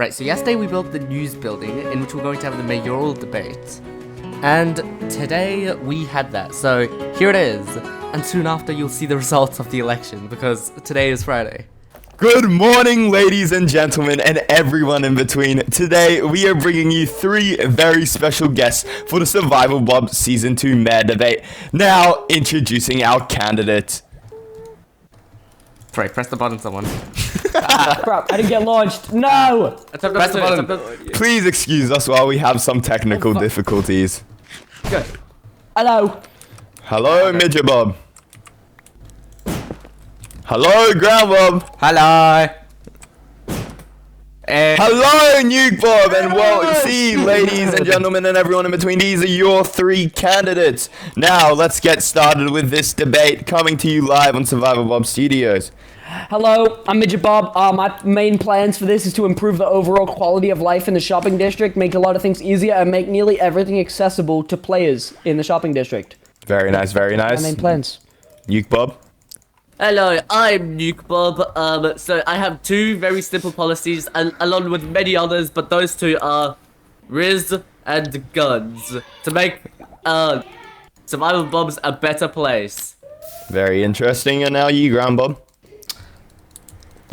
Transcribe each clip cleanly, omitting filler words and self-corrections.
Right, so yesterday we built the news building in which we're going to have the mayoral debate. And today we had that, so here it is. And soon after you'll see the results of the election, because today is Friday. Good morning, ladies and gentlemen, and everyone in between. Today, we are bringing you 3 very special guests for the Survival Bob Season 2 Mayor Debate. Now, introducing our candidate. Sorry, press the button, someone. Crap, I didn't get launched. No! Press the button. Please excuse us while we have some technical difficulties. Good. Hello. Hello, Midget Bob. Hello, Ground Bob. Hello. Hello, Nuke Bob, and well, see, ladies and gentlemen, and everyone in between, these are your 3 candidates. Now, let's get started with this debate, coming to you live on Survival Bob Studios. Hello, I'm Midget Bob. My main plans for this is to improve the overall quality of life in the shopping district, make a lot of things easier, and make nearly everything accessible to players in the shopping district. Very nice, very nice. My main plans. Nuke Bob. Hello, I'm Nuke Bob. So I have 2 very simple policies, along with many others, but those 2 are Riz and guns, to make Survival Bobs a better place. Very interesting, and now you, Ground Bob.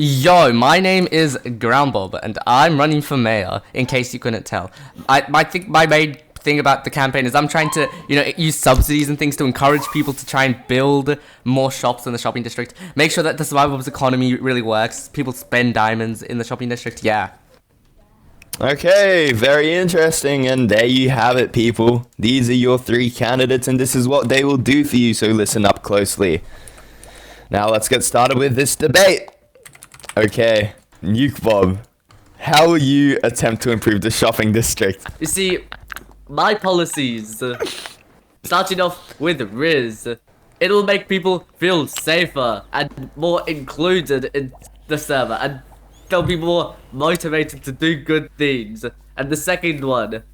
Yo, my name is Ground Bob, and I'm running for mayor, in case you couldn't tell. I think my main thing about the campaign is I'm trying to, use subsidies and things to encourage people to try and build more shops in the shopping district. Make sure that the Survival Bob's economy really works. People spend diamonds in the shopping district, yeah. Okay, very interesting, and there you have it, people. These are your 3 candidates, and this is what they will do for you, so listen up closely. Now let's get started with this debate. Okay, Nuke Bob, how will you attempt to improve the shopping district? You see, my policies, starting off with Riz, it'll make people feel safer and more included in the server, and they'll be more motivated to do good things. And the second one,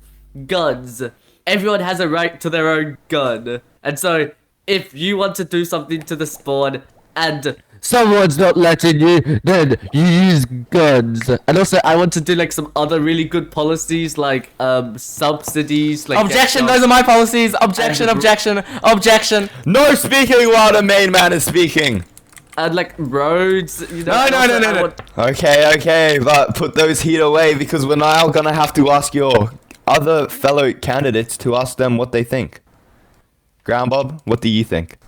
guns. Everyone has a right to their own gun, and so if you want to do something to the spawn and someone's not letting you, then you use guns. And also, I want to do like some other really good policies, like subsidies. Like Objection! Those are my policies. Objection! Objection! Objection! No speaking while the main man is speaking. And like roads. No. Okay, but put those heat away, because we're now gonna have to ask your other fellow candidates to ask them what they think. Ground Bob, what do you think?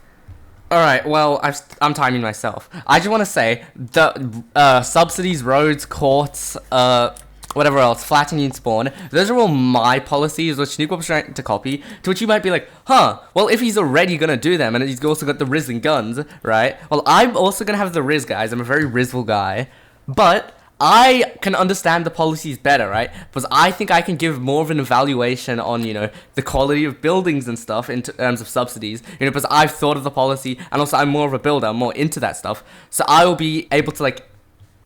Alright, well, I'm timing myself. I just want to say, the subsidies, roads, courts, whatever else, flattening spawn, those are all my policies, which Nuke Bob's trying to copy, to which you might be like, huh, well, if he's already gonna do them, and he's also got the Riz and guns, right? Well, I'm also gonna have the Riz, guys. I'm a very Rizful guy, but I can understand the policies better, right? Because I think I can give more of an evaluation on, the quality of buildings and stuff in terms of subsidies, because I've thought of the policy, and also I'm more of a builder, I'm more into that stuff. So I will be able to,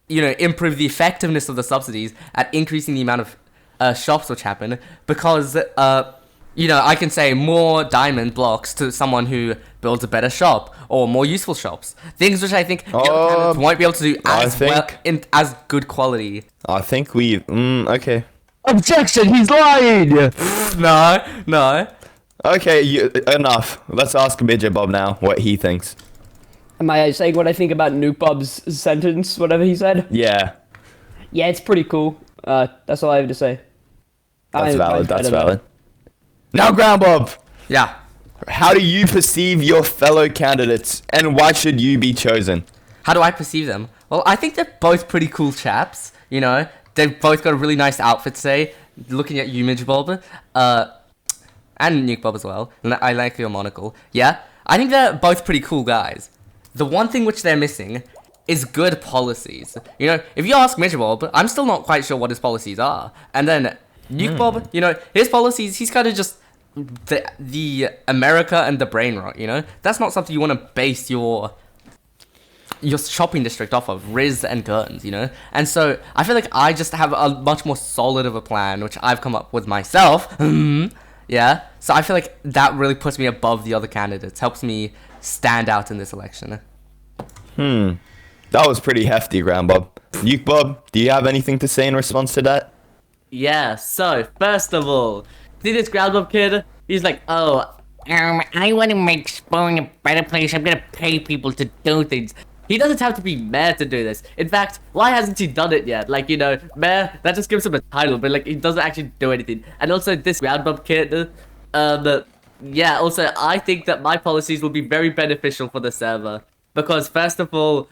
improve the effectiveness of the subsidies at increasing the amount of shops which happen, because, I can say more diamond blocks to someone who builds a better shop, or more useful shops. Things which I think the other candidates won't be able to do in as good quality. I think okay. Objection! He's lying. No. Okay, enough. Let's ask Midget Bob now what he thinks. Am I saying what I think about Nuke Bob's sentence, whatever he said? Yeah. Yeah, it's pretty cool. That's all I have to say. That's valid. Now, Ground Bob, Yeah. how do you perceive your fellow candidates, and why should you be chosen? How do I perceive them? Well, I think they're both pretty cool chaps, They've both got a really nice outfit today. Looking at you, Midget Bob, and Nuke Bob as well. And I like your monocle. Yeah, I think they're both pretty cool guys. The one thing which they're missing is good policies. If you ask Midget Bob, I'm still not quite sure what his policies are. And then Nuke Bob, his policies, he's kind of just the America and the brain rot, That's not something you want to base your shopping district off of, Riz and guns, And so I feel like I just have a much more solid of a plan, which I've come up with myself. Yeah. So I feel like that really puts me above the other candidates, helps me stand out in this election. That was pretty hefty, Grandbob. Nuke Bob, do you have anything to say in response to that? Yeah, so, first of all, see this Groundhog kid? He's like, oh, I want to make Spawn a better place. I'm gonna pay people to do things. He doesn't have to be mayor to do this. In fact, why hasn't he done it yet? Like, you know, mayor, that just gives him a title, but like, he doesn't actually do anything. And also, this Groundhog kid, yeah, also, I think that my policies will be very beneficial for the server. Because, first of all,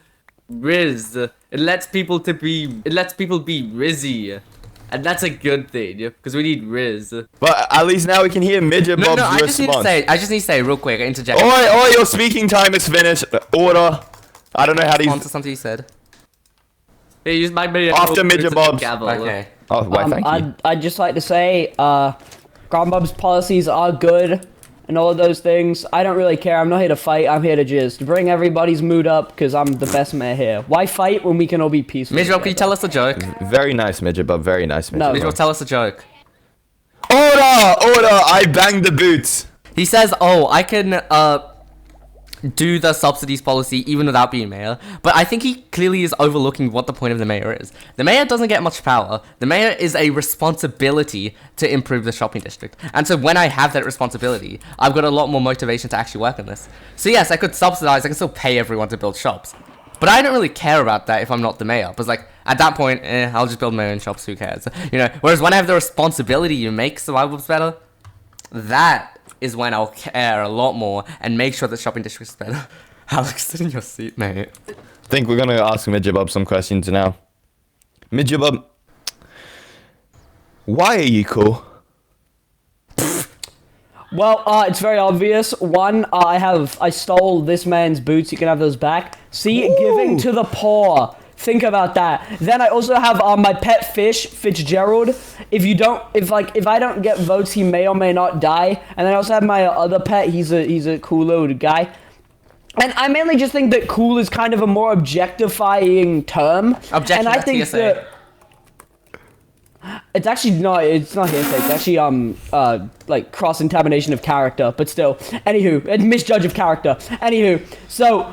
Riz, it lets people be Rizzy. And that's a good thing, because we need Riz. But at least now we can hear Midget No, Bob's no, I just response. need to say real quick, interject. Oi, your speaking time is finished. Order. I don't know how to Response use... to something you said. Hey, use my After Midget Bob's. Okay. Oh, why, thank you. I'd just like to say, Grandbob's policies are good and all of those things. I don't really care. I'm not here to fight. I'm here to just bring everybody's mood up because I'm the best mayor here. Why fight when we can all be peaceful? Midgel, can you tell us a joke? Very nice, Midget Bob. Very nice, Midget No. Midgel, Bob. tell us a joke. Order! I banged the boots. He says, oh, I can, do the subsidies policy even without being mayor, but I think he clearly is overlooking what the point of the mayor is. The mayor doesn't get much power. The mayor is a responsibility to improve the shopping district. And so when I have that responsibility, I've got a lot more motivation to actually work on this. So yes, I could subsidize, I can still pay everyone to build shops. But I don't really care about that if I'm not the mayor. Because like, at that point, I'll just build my own shops, who cares? You know, whereas when I have the responsibility to make survivals better, that is when I'll care a lot more and make sure the shopping district is better. Alex, sit in your seat, mate. I think we're gonna ask Midget Bob some questions now. Midget Bob, why are you cool? Well, it's very obvious. One, I stole this man's boots. You can have those back. See, giving to the poor. Think about that. Then I also have my pet fish, Fitzgerald. If I don't get votes, he may or may not die. And then I also have my other pet. He's a cool little guy. And I mainly just think that cool is kind of a more objectifying term. Objection, and I that's think TSA. that it's actually not. It's not hearsay. It's actually like cross-contamination of character. But still, anywho, a misjudge of character. Anywho, so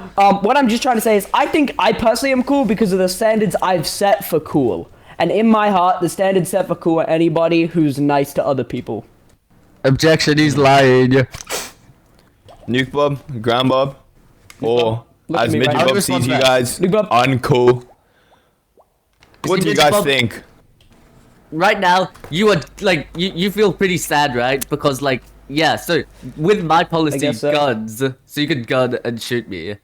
what I'm just trying to say is, I think I personally am cool because of the standards I've set for cool. And in my heart, the standards set for cool are anybody who's nice to other people. Objection, he's lying. Nuke Bob, Grand Bob, or Look at as me Midget right now. Bob sees you guys, Nuke Bob. uncool. What do you Midget guys Bob- think? Right now, you are, like, you feel pretty sad, right? Because, like, yeah, so, with my policy, guess so. guns, so you could gun and shoot me.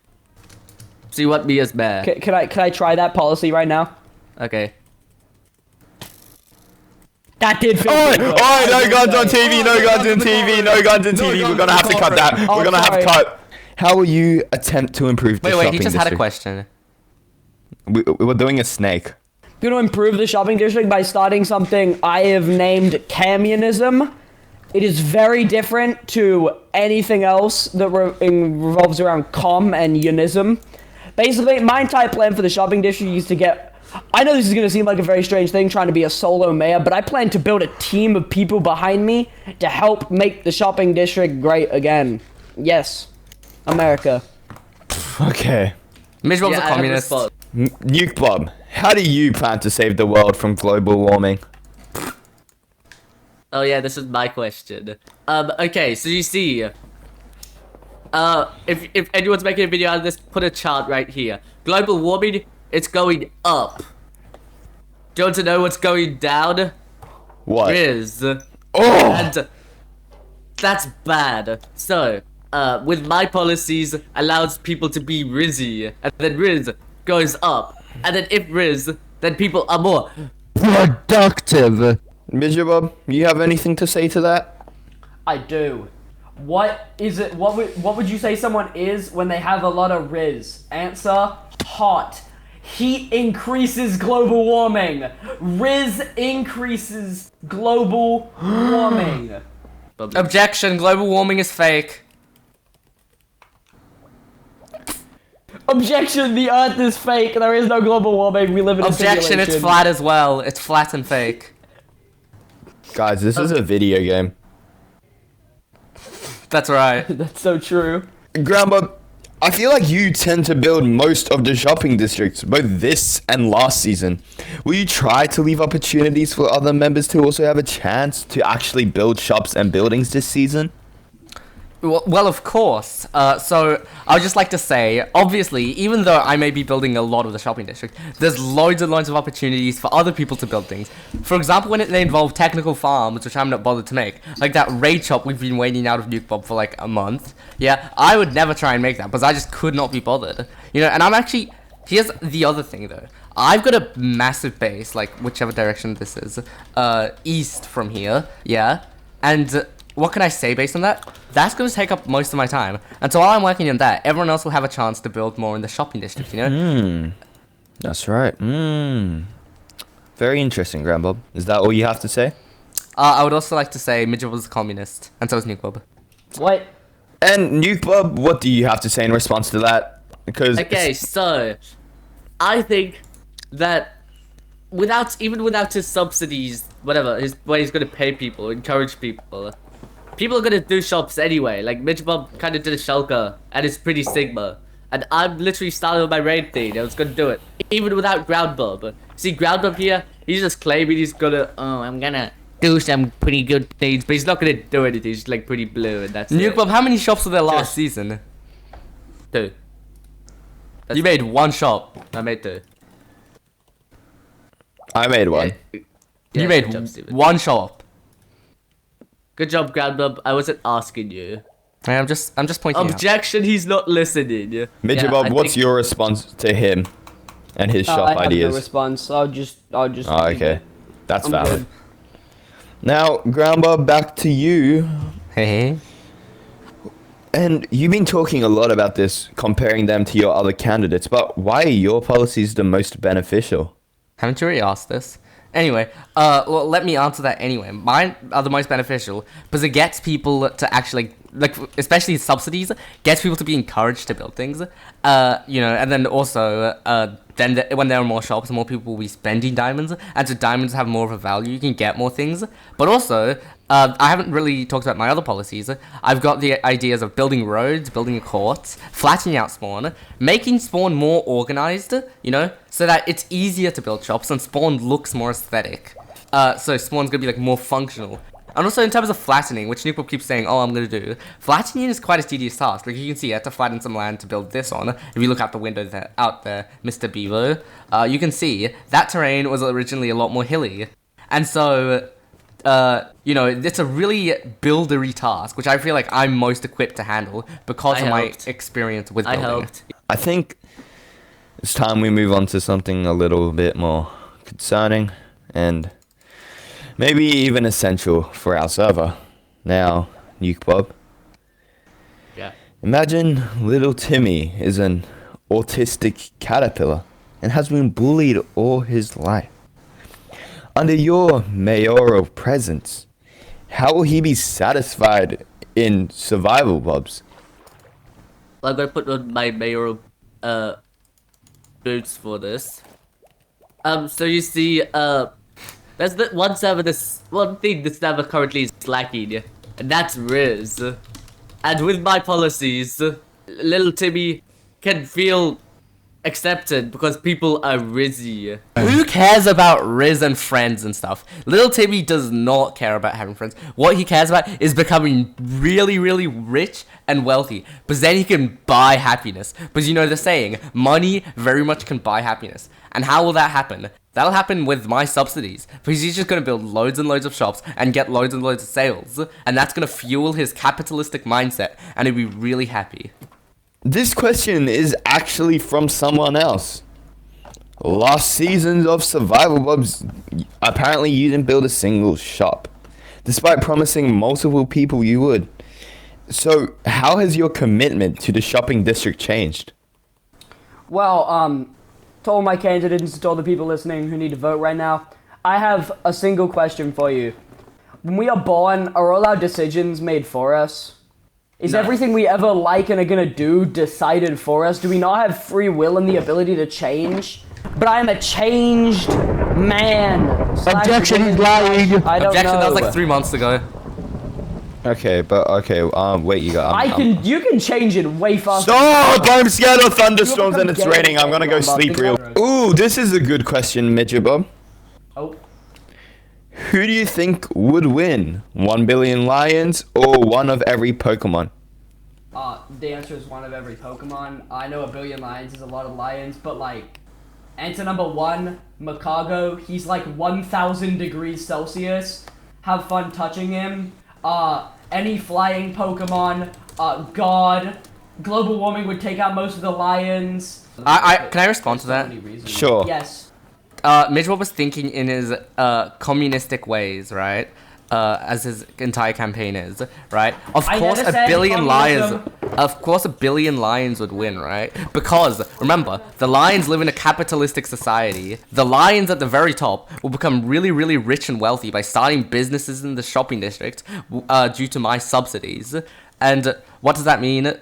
So you want me as mayor. Can I try that policy right now? Okay. That did feel Oi, good. oi, no guns on TV, no guns on TV, no guns on TV. We're gonna have to cut that. Oh, We're gonna have to sorry. cut. How will you attempt to improve the Wait, shopping he just had a district? question. We were doing a snake. I'm going to improve the shopping district by starting something I have named communism. It is very different to anything else that revolves around com and unism. Basically, my entire plan for the shopping district is to get... I know this is going to seem like a very strange thing, trying to be a solo mayor, but I plan to build a team of people behind me to help make the shopping district great again. Yes, America. Okay. Midge Bob's Yeah, a I have communist. response. Nuke Bob, how do you plan to save the world from global warming? Oh yeah, this is my question. Okay, so you see, if anyone's making a video out of this, put a chart right here. Global warming, it's going up. Do you want to know what's going down? What? Riz. Oh! And that's bad. So, with my policies, allows people to be Rizzy, and then Riz goes up. And then if Riz, then people are more productive. Midget Bob, you have anything to say to that? I do. What is it? What would you say someone is when they have a lot of Riz? Answer: hot. Heat increases global warming. Riz increases global warming. Objection, global warming is fake. Objection: the Earth is fake. There is no global warming. We live in a Objection, simulation. it's flat as well. It's flat and fake. Guys, this is a video game. That's right. That's so true. Grand Bob, I feel like you tend to build most of the shopping districts, both this and last season. Will you try to leave opportunities for other members to also have a chance to actually build shops and buildings this season? Well, of course. So I would just like to say, obviously, even though I may be building a lot of the shopping district, there's loads and loads of opportunities for other people to build things. For example, when they involve technical farms, which I'm not bothered to make, like that raid shop we've been waiting out of Nukebob for like a month. Yeah, I would never try and make that because I just could not be bothered. You know, and I'm actually. Here's the other thing though. I've got a massive base, like whichever direction this is, east from here. Yeah, and. What can I say based on that? That's going to take up most of my time. And so while I'm working on that, everyone else will have a chance to build more in the shopping district, you know? That's right. Very interesting, Grandbob. Is that all you have to say? I would also like to say Midget was a communist, and so is Nukebob. What? And Nukebob, what do you have to say in response to that? Because Okay, so I think that without his subsidies, whatever, his way he's gonna pay people, encourage people. People are gonna do shops anyway. Like Midgebob kind of did a shulker, and it's pretty Sigma. And I'm literally starting on my raid thing. I was gonna do it even without Groundbob. See, Groundbob here, he's just claiming he's gonna. Oh, I'm gonna do some pretty good things. But he's not gonna do anything. He's like pretty blue, and that's Nukebob, how many shops were there last Two. season? 2. You made one shop. I made 2. I made one. Yeah, You made good job, Steven. one shop. Good job, Groundbob. I wasn't asking you. I'm just pointing out. Objection, he's not listening. Midgebob, I what's think- your response to him and his shop I have no ideas? response. I'll just. Oh, okay. That's I'm valid. good. Now, Groundbob, back to you. Hey. And you've been talking a lot about this, comparing them to your other candidates, but why are your policies the most beneficial? Haven't you already asked this? Anyway, well, let me answer that anyway. Mine are the most beneficial because it gets people to actually, like, especially subsidies, gets people to be encouraged to build things. You know, and then also, when there are more shops, more people will be spending diamonds, and so diamonds have more of a value. You can get more things, but also, I haven't really talked about my other policies. I've got the ideas of building roads, building courts, flattening out spawn, making spawn more organized, you know, so that it's easier to build shops and spawn looks more aesthetic. So spawn's gonna be like more functional. And also in terms of flattening, which Nukebob keeps saying, oh, I'm gonna do, flattening is quite a tedious task. Like you can see, I had to flatten some land to build this on. If you look out the window there, out there, Mr. Beaver, you can see that terrain was originally a lot more hilly. And so, you know, it's a really buildery task, which I feel like I'm most equipped to handle because I of my helped. experience with I building. helped. I think it's time we move on to something a little bit more concerning and maybe even essential for our server. Now, Nukebob, Yeah. imagine little Timmy is an autistic caterpillar and has been bullied all his life. Under your mayoral presence, how will he be satisfied in survival, Bobs? I'm gonna put on my mayoral boots for this. So you see, there's the one thing this server currently is lacking, and that's Riz. And with my policies, little Timmy can feel accepted because people are Rizzy. Who cares about Riz and friends and stuff? Little Timmy does not care about having friends. What he cares about is becoming really, really rich and wealthy. Because then he can buy happiness. Because you know the saying, money very much can buy happiness. And how will that happen? That'll happen with my subsidies. Because he's just going to build loads and loads of shops and get loads and loads of sales. And that's going to fuel his capitalistic mindset. And he'll be really happy. This question is actually from someone else. Last seasons of Survival Bobs, apparently you didn't build a single shop, despite promising multiple people you would. So, how has your commitment to the shopping district changed? Well, to all my candidates, to all the people listening who need to vote right now, I have a single question for you. When we are born, are all our decisions made for us? Is everything we ever like and are gonna do decided for us? Do we not have free will and the ability to change? But I am a changed man. Objection, he's / lying. I don't Objection, know. that was like 3 months ago. Okay, but okay. Wait, you got. You can change it way faster. Stop! I'm scared of thunderstorms and it's You're raining. I'm gonna go Bob, sleep think real. about it. Ooh, this is a good question, Midget Bob. Oh. Who do you think would win? 1 billion lions or one of every Pokemon? The answer is one of every Pokemon. I know a billion lions is a lot of lions, but like, answer number one, Makago. He's like 1,000 degrees Celsius. Have fun touching him. Any flying Pokemon. God. Global warming would take out most of the lions. Can I respond to that? Sure. Yes. Midgewell was thinking in his communistic ways, right? As his entire campaign is, right? Of I course, never a said billion lions. communism. Of course, a billion lions would win, right? Because remember, the lions live in a capitalistic society. The lions at the very top will become really, really rich and wealthy by starting businesses in the shopping district due to my subsidies. And what does that mean?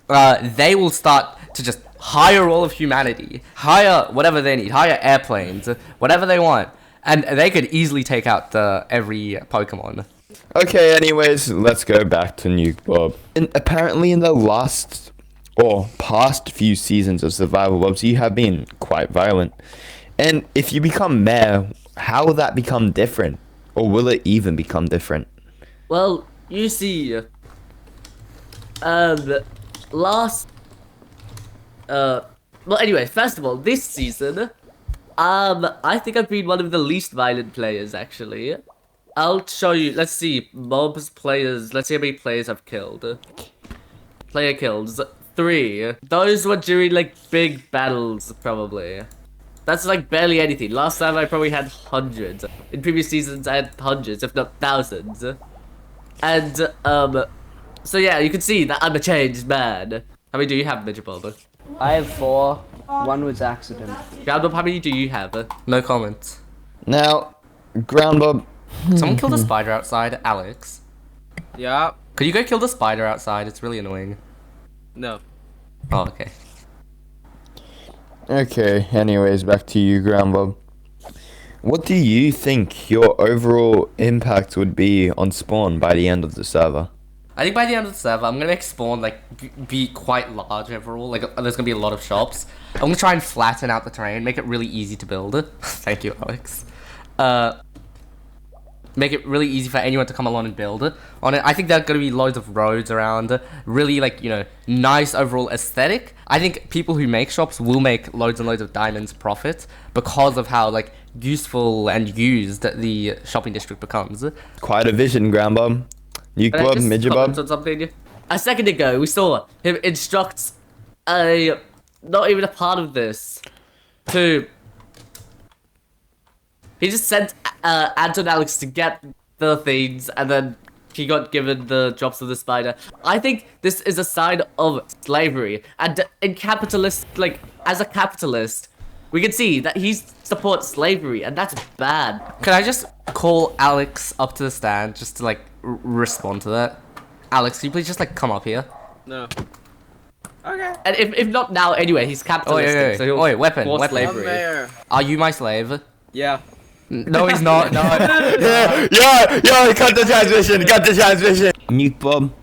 They will start to just hire all of humanity, hire whatever they need, hire airplanes, whatever they want, and they could easily take out every Pokemon. Okay, anyways, let's go back to Nuke Bob. And apparently in the last or past few seasons of Survival Bobs, you have been quite violent. And if you become mayor, how will that become different? Or will it even become different? Well, you see, last, well, anyway, first of all, this season, I think I've been one of the least violent players, actually. I'll show you, let's see, mobs players, let's see how many players I've killed. Player kills, 3. Those were during, like, big battles, probably. That's, like, barely anything. Last time I probably had hundreds. In previous seasons, I had hundreds, if not thousands. And, so yeah, you can see that I'm a changed man. How many do you have, Midget Bob? I have 4. One was accident. Ground how many do you have? No comments. Now, Ground Bob, Someone killed a spider outside, Alex. Yeah. Could you go kill the spider outside? It's really annoying. No. Oh, okay. okay, anyways, back to you, Ground Bob. What do you think your overall impact would be on spawn by the end of the server? I think by the end of the server, I'm gonna make spawn like be quite large overall. Like there's gonna be a lot of shops. I'm gonna try and flatten out the terrain, make it really easy to build. Thank you, Alex. Make it really easy for anyone to come along and build on it. I think there's gonna be loads of roads around. Really, like, you know, nice overall aesthetic. I think people who make shops will make loads and loads of diamonds profit because of how like useful and used the shopping district becomes. Quite a vision, Ground Bob. Nuke Can I Bob, just Midget comment Bob. on something? A second ago, we saw him instruct not even a part of this, to... He just sent Anton Alex to get the things, and then he got given the jobs of the spider. I think this is a sign of slavery, and in capitalist, like, as a capitalist, we can see that he supports slavery, and that's bad. Can I just call Alex up to the stand just to like respond to that? Alex, can you please just like come up here? No. Okay. And if not now, anyway, he's capitalistic, so he'll weapon. force I'm slavery. there. Are you my slave? Yeah. No, he's not. No. Yeah, cut the transmission. Nuke Bob.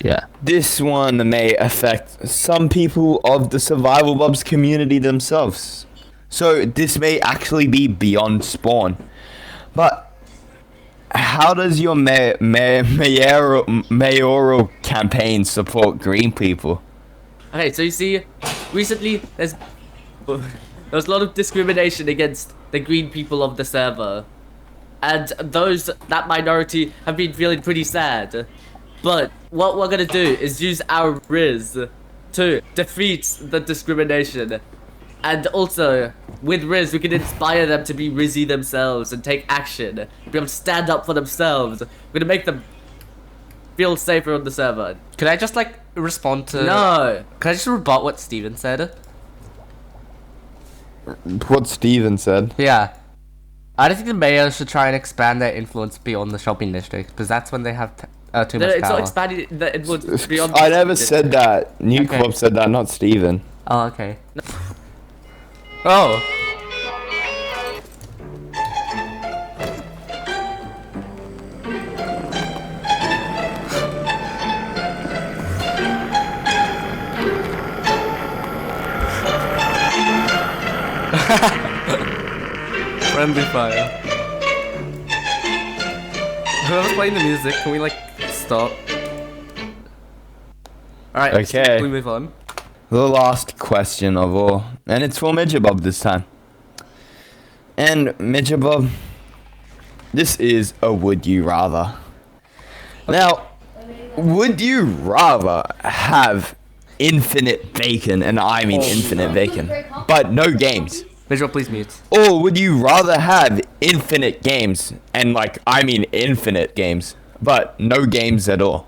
Yeah. This one may affect some people of the Survival Bobs community themselves. So this may actually be beyond spawn. But how does your mayoral campaign support green people? Okay, so you see, recently there was a lot of discrimination against the green people of the server, and that minority have been feeling pretty sad. But what we're gonna do is use our Riz to defeat the discrimination, and also with Riz we can inspire them to be Rizzy themselves and take action, be able to stand up for themselves. We're gonna make them feel safer on the server. Could I just like respond to? No. Can I just rebut what Steven said? What Steven said. Yeah. I don't think the mayor should try and expand their influence beyond the shopping district, because that's when they have too much It's power. not expanding the influence beyond. I never said that. Nuke Okay. Bob said that, not Steven. Oh, okay. Oh. Friendly fire. Whoever's playing the music, can we like stop? Alright, Okay. Can we move on? The last question of all, and it's for Midget Bob this time. And Midget Bob, this is a would you rather. Now, would you rather have infinite bacon, and I mean infinite bacon, but no games? Visual, please mute. Or would you rather have infinite games, and like, I mean infinite games, but no games at all?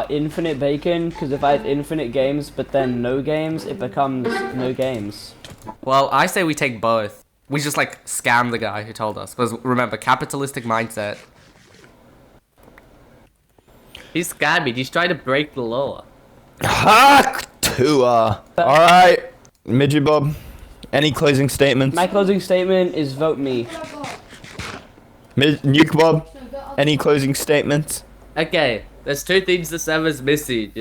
Infinite bacon, because if I have infinite games but then no games, it becomes no games. Well, I say we take both. We just like scam the guy who told us. Because remember, capitalistic mindset. He's scamming. He's trying to break the law. Ha! Tua. Alright, Midget Bob, any closing statements? My closing statement is vote me. Nuke Bob, any closing statements? Okay, there's two things the server's missing.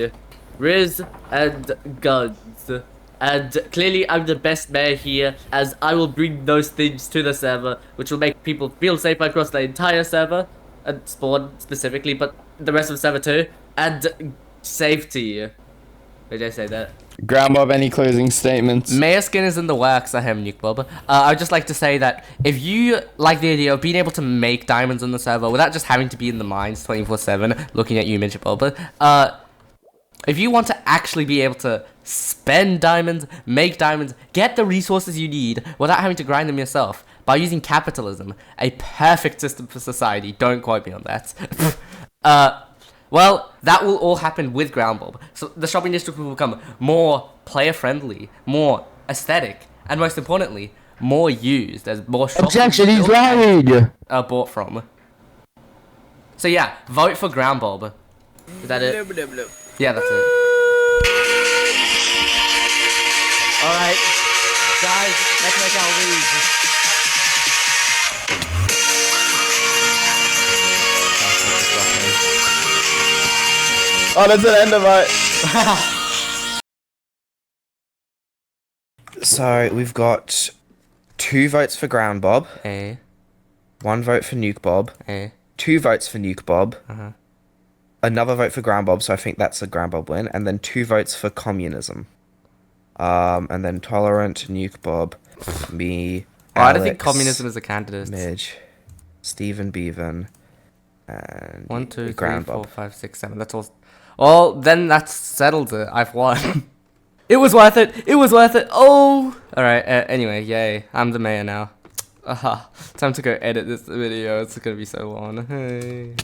Riz and guns. And clearly I'm the best mayor here, as I will bring those things to the server, which will make people feel safer across the entire server, and spawn specifically, but the rest of the server too. And safety. Did I say that? Ground Bob, any closing statements? Mayor skin is in the works, I am Nuke Bob. I'd just like to say that if you like the idea of being able to make diamonds on the server without just having to be in the mines 24/7, looking at you, Midget Bob, if you want to actually be able to spend diamonds, make diamonds, get the resources you need without having to grind them yourself by using capitalism, a perfect system for society, don't quote me on that. Well, that will all happen with Ground Bob. So the shopping district will become more player-friendly, more aesthetic, and most importantly, more used as more shops are bought from. So yeah, vote for Ground Bob. Is that it? Blah, blah, blah. Yeah, that's it. Alright, guys, let's make our league. Oh, that's the end of it. So we've got 2 votes for Ground Bob, Eh, 1 vote for Nuke Bob, eh, 2 votes for Nuke Bob, uh-huh. another vote for Ground Bob, so I think that's a Ground Bob win, and then 2 votes for communism. And then Tolerant, Nuke Bob, me, Oh, I don't think Alex, communism is a candidate. Midge, Stephen Bevan, and 1, 2, 3, Ground 4, Bob. 5, 6, 7. That's all. Well, then that's settled it. I've won. It was worth it. It was worth it. Oh. All right. Anyway, yay. I'm the mayor now. Time to go edit this video. It's gonna be so long. Hey.